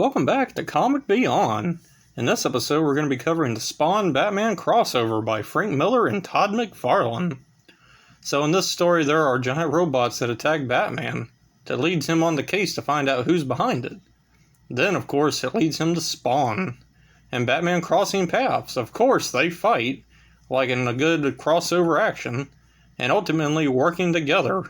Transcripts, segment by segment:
Welcome back to Comic Beyond. In this episode, we're going to be covering the Spawn Batman crossover by Frank Miller and Todd McFarlane. So in this story, there are giant robots that attack Batman. That leads him on the case to find out who's behind it. Then, of course, it leads him to Spawn. And Batman crossing paths. Of course, they fight, like in a good crossover action, and ultimately working together.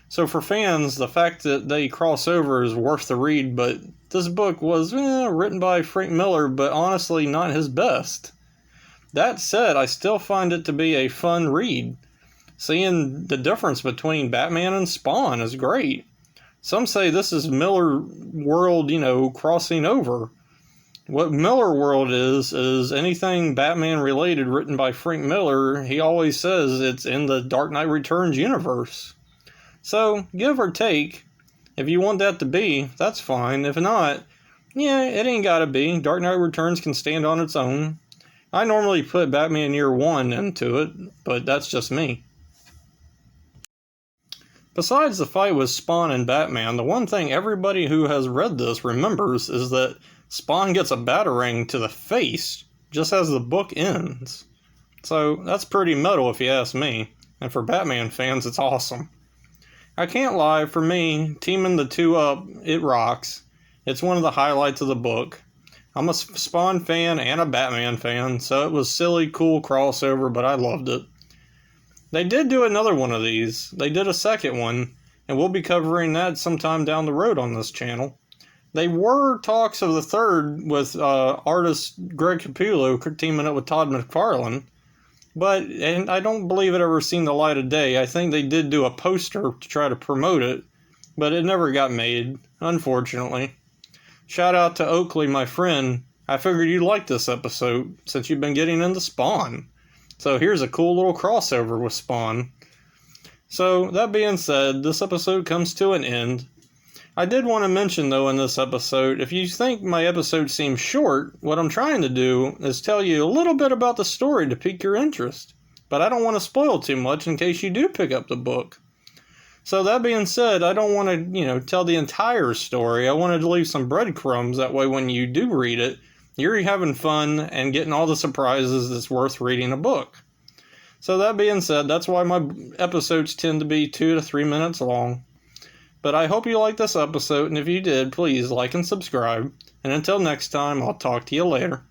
So for fans, the fact that they cross over is worth the read, but this book was written by Frank Miller, but honestly not his best. That said, I still find it to be a fun read. Seeing the difference between Batman and Spawn is great. Some say this is Miller World, crossing over. What Miller World is anything Batman related written by Frank Miller. He always says it's in the Dark Knight Returns universe. So, give or take, if you want that to be, that's fine. If not, it ain't gotta be. Dark Knight Returns can stand on its own. I normally put Batman Year One into it, but that's just me. Besides the fight with Spawn and Batman, the one thing everybody who has read this remembers is that Spawn gets a batarang to the face just as the book ends. So, that's pretty metal if you ask me, and for Batman fans, it's awesome. I can't lie, for me, teaming the two up, it rocks. It's one of the highlights of the book. I'm a Spawn fan and a Batman fan, so it was silly, cool crossover, but I loved it. They did do another one of these. They did a second one, and we'll be covering that sometime down the road on this channel. They were talks of the third with artist Greg Capullo teaming up with Todd McFarlane. And I don't believe it ever seen the light of day. I think they did do a poster to try to promote it, but it never got made, unfortunately. Shout out to Oakley, my friend. I figured you'd like this episode, since you've been getting into Spawn. So here's a cool little crossover with Spawn. So, that being said, this episode comes to an end. I did want to mention, though, in this episode, if you think my episode seems short, what I'm trying to do is tell you a little bit about the story to pique your interest. But I don't want to spoil too much in case you do pick up the book. So that being said, I don't want to, tell the entire story. I wanted to leave some breadcrumbs, that way when you do read it, you're having fun and getting all the surprises that's worth reading a book. So that being said, that's why my episodes tend to be 2 to 3 minutes long. But I hope you liked this episode, and if you did, please like and subscribe. And until next time, I'll talk to you later.